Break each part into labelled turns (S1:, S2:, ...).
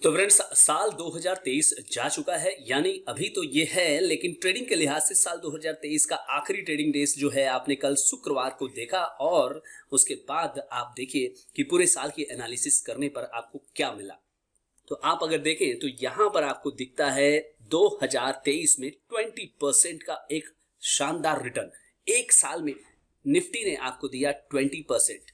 S1: तो फ्रेंड्स, साल 2023 जा चुका है, यानी अभी तो ये है, लेकिन ट्रेडिंग के लिहाज से साल 2023 का आखिरी ट्रेडिंग डेज जो है आपने कल शुक्रवार को देखा। और उसके बाद आप देखिए कि पूरे साल की एनालिसिस करने पर आपको क्या मिला। तो आप अगर देखें तो यहां पर आपको दिखता है 2023 में 20% का एक शानदार रिटर्न। एक साल में निफ्टी ने आपको दिया 20%।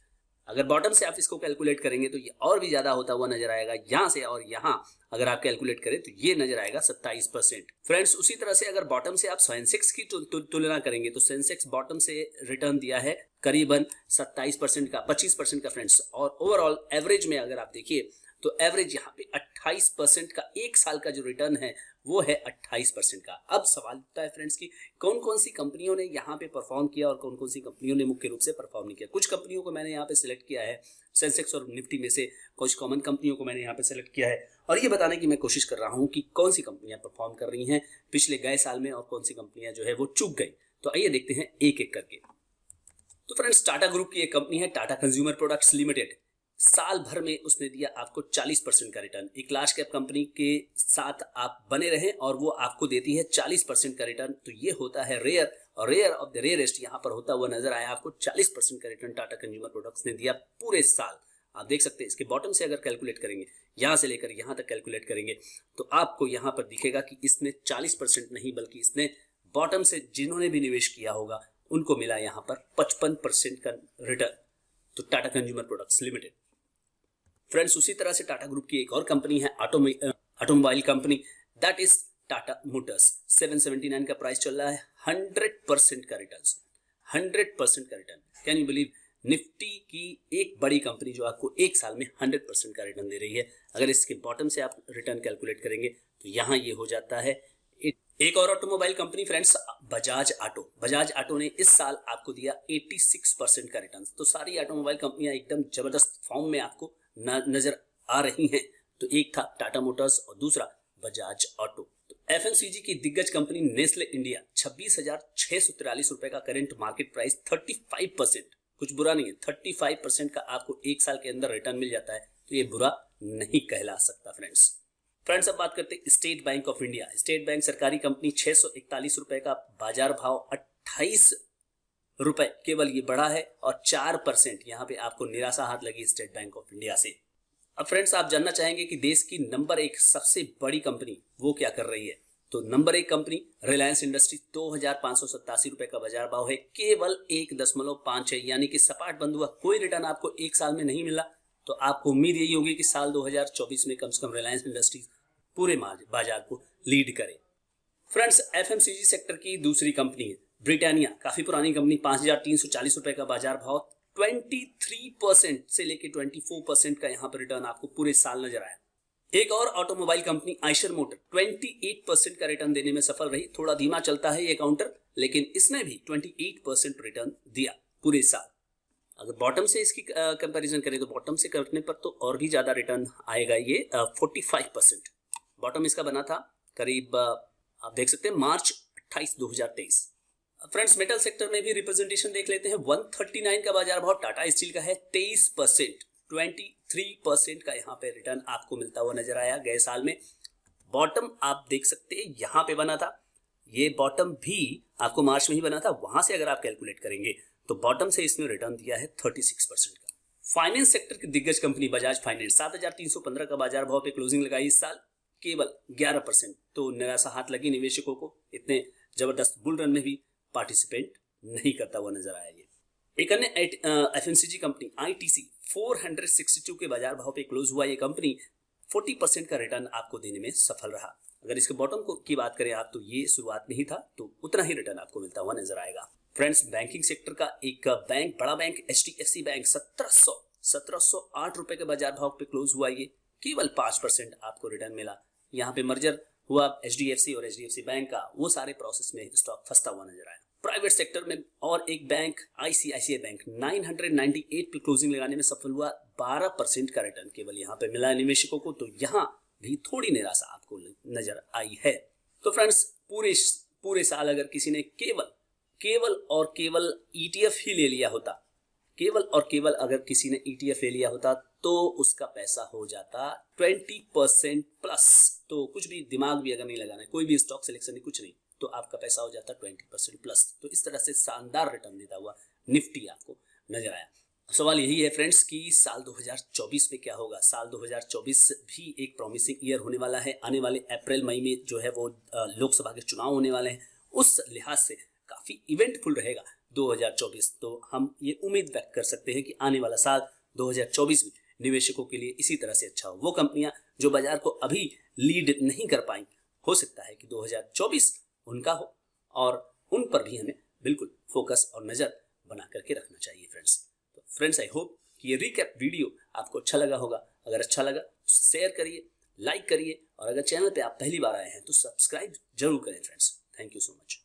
S1: अगर बॉटम से आप इसको कैलकुलेट करेंगे तो ये और भी ज्यादा होता हुआ नजर आएगा। यहां से और यहां अगर आप कैलकुलेट करें तो ये नजर आएगा 27%। फ्रेंड्स, उसी तरह से अगर बॉटम से आप सेंसेक्स की तुलना करेंगे तो सेंसेक्स बॉटम से रिटर्न दिया है करीबन 27% का, 25% का फ्रेंड्स। और ओवरऑल एवरेज में अगर आप देखिए तो एवरेज यहाँ पे 28% का एक साल का जो रिटर्न है वो है 28% का। अब सवाल उठता है फ्रेंड्स कि कौन कौन सी कंपनियों ने यहाँ पे परफॉर्म किया और कौन कौन सी कंपनियों ने मुख्य रूप से परफॉर्म नहीं किया। कुछ कंपनियों को मैंने यहाँ पे सिलेक्ट किया है, सेंसेक्स और निफ्टी में से कुछ कॉमन कंपनियों को मैंने यहाँ पे सिलेक्ट किया है और ये बताने की मैं कोशिश कर रहा हूँ कि कौन सी कंपनियां परफॉर्म कर रही हैं पिछले गए साल में और कौन सी कंपनियां जो है वो चूक गई। तो आइए देखते हैं एक एक करके। तो फ्रेंड्स, टाटा ग्रुप की एक कंपनी है टाटा कंज्यूमर प्रोडक्ट्स लिमिटेड। साल भर में उसने दिया आपको 40% का रिटर्न। एक लार्ज कैप कंपनी के साथ आप बने रहें और वो आपको देती है 40% का रिटर्न, तो ये होता है रेयर, और रेयर ऑफ द रेयरेस्ट यहाँ पर होता हुआ नजर आया। आपको 40% का रिटर्न टाटा कंज्यूमर प्रोडक्ट्स ने दिया पूरे साल। आप देख सकते हैं इसके बॉटम से अगर कैलकुलेट करेंगे, यहां से लेकर यहां तक कैलकुलेट करेंगे तो आपको यहां पर दिखेगा कि इसने 40% नहीं बल्कि इसने बॉटम से जिन्होंने भी निवेश किया होगा उनको मिला यहां पर 55% का रिटर्न। तो Tata consumer products limited. Friends, उसी तरह से टाटा ग्रुप की एक और कंपनी है automobile company, that is Tata Motors. 779 का प्राइस चल रहा है। 100% का रिटर्न, 100% का return. Can you believe, Nifty की एक बड़ी कंपनी जो आपको एक साल में 100% का रिटर्न दे रही है। अगर इसके बॉटम से आप रिटर्न कैलकुलेट करेंगे तो यहाँ ये हो जाता है। एक और automobile company friends, Bajaj auto. Bajaj auto ने इस साल आपको दिया 86% का रिटर्न। तो सारी ऑटोमोबाइल कंपनियां एकदम जबरदस्त फॉर्म में आपको नजर आ रही हैं। तो एक था टाटा मोटर्स और दूसरा बजाज ऑटो। तो एफएमसीजी की दिग्गज कंपनी नेस्ले इंडिया, 26,643 रुपए का करंट मार्केट प्राइस, 35%, कुछ बुरा नहीं है। 35% का आपको एक साल के अंदर रिटर्न मिल जाता है तो ये बुरा नहीं कहला सकता फ्रेंड्स, अब बात करते हैं state bank of India. State bank सरकारी कंपनी, 641 रुपए का बाजार भाव, 28 रुपए केवल ये बढ़ा है और 4% यहाँ पे आपको निराशा हाथ लगी स्टेट बैंक ऑफ इंडिया से। अब फ्रेंड्स, आप जानना चाहेंगे कि देश की नंबर 1 सबसे बड़ी कंपनी वो क्या कर रही है। तो नंबर 1 कंपनी रिलायंस इंडस्ट्री, 2587 रुपए का बाजार भाव है, केवल 1.56, यानी कि सपाट बंद हुआ। कोई रिटर्न आपको एक साल में नहीं मिला तो आपको उम्मीद यही होगी कि साल 2024 में कम से कम रिलायंस इंडस्ट्रीज पूरे बाजार को लीड करे। फ्रेंड्स, एफएमसीजी सेक्टर की दूसरी कंपनी है ब्रिटानिया, काफी पुरानी कंपनी, 5,340 रुपए का बाजार भाव, 23% से लेके 24% का यहाँ पर रिटर्न आपको पूरे साल नजर आया। एक और ऑटोमोबाइल कंपनी आइशर मोटर, 28% का रिटर्न देने में सफल रही। थोड़ा धीमा चलता है ये काउंटर, लेकिन इसने भी 28% रिटर्न दिया पूरे साल। अगर बॉटम से इसकी कंपैरिजन करें तो बॉटम से करने पर तो और भी ज्यादा रिटर्न आएगा। ये 45% बॉटम इसका बना था करीब, आप देख सकते हैं, मार्च 28, 2023। फ्रेंड्स, मेटल सेक्टर में भी रिप्रेजेंटेशन देख लेते हैं। 139 का बाजार भाव, टाटा स्टील का है, 23%, 23% का यहाँ पे रिटर्न आपको मिलता हुआ नजर आया गए साल में। बॉटम आप देख सकते हैं यहाँ पे बना था, ये बॉटम भी आपको मार्च में ही बना था। वहां से अगर आप कैलकुलेट करेंगे तो बॉटम से इसने रिटर्न दिया है 36% का। फाइनेंस सेक्टर की दिग्गज कंपनी बजाज फाइनेंस, 7,315 का बाजार भाव पे क्लोजिंग लगाई इस साल, केवल 11%। तो निराशा हाथ लगी निवेशकों को, इतने जबरदस्त बुल रन में भी पार्टिसिपेट नहीं करता हुआ नजर आया ये। एक अन्य एफएमसीजी कंपनी आईटीसी, 462 के बाजार भाव पे क्लोज हुआ ये कंपनी, 40% का रिटर्न आपको देने में सफल रहा। अगर इसके बॉटम की बात करें आप तो ये शुरुआत में ही था, तो उतना ही रिटर्न आपको मिलता हुआ नजर आएगा। फ्रेंड्स, बैंकिंग सेक्टर का एक बैंक, बड़ा बैंक एचडीएफसी बैंक, 1708 रुपए के बाजार भाव पे क्लोज हुआ ये, केवल 5% आपको रिटर्न मिला। यहाँ पे मर्जर हुआ एचडीएफसी और एचडीएफसी बैंक का, वो सारे प्रोसेस में स्टॉक फंसता हुआ नजर आया। प्राइवेट सेक्टर में और एक बैंक आईसीआईसीआई बैंक, 998 पे क्लोजिंग लगाने में सफल हुआ, 12% का रिटर्न केवल यहाँ पे मिला निवेशकों को। तो यहाँ भी थोड़ी निराशा आपको नजर आई है। तो फ्रेंड्स, पूरे साल अगर किसी ने केवल और केवल ईटीएफ ही ले लिया होता, केवल और केवल अगर किसी ने ईटीएफ ले लिया होता तो उसका पैसा हो जाता 20% प्लस। तो कुछ भी दिमाग भी अगर नहीं लगाना है, कोई भी स्टॉक सिलेक्शन नहीं, कुछ नहीं, तो आपका पैसा हो जाता 20% प्लस। तो इस तरह से शानदार रिटर्न देता हुआ निफ्टी आपको नजर आया। सवाल यही है फ्रेंड्स कि साल 2024 में क्या होगा। साल 2024 भी एक प्रॉमिसिंग ईयर होने वाला है। आने वाले अप्रैल मई में जो है वो लोकसभा के चुनाव होने वाले हैं। उस लिहाज से काफी इवेंटफुल रहेगा 2024। तो हम ये उम्मीद व्यक्त कर सकते हैं कि आने वाला साल 2024 में निवेशकों के लिए इसी तरह से अच्छा हो। वो कंपनियां जो बाजार को अभी लीड नहीं कर पाई, हो सकता है कि 2024 उनका हो, और उन पर भी हमें बिल्कुल फोकस और नजर बना करके रखना चाहिए फ्रेंड्स। तो फ्रेंड्स, आई होप कि ये रिकैप वीडियो आपको अच्छा लगा होगा। अगर अच्छा लगा तो शेयर करिए, लाइक करिए, और अगर चैनल पे आप पहली बार आए हैं तो सब्सक्राइब जरूर करें friends. Thank you so much.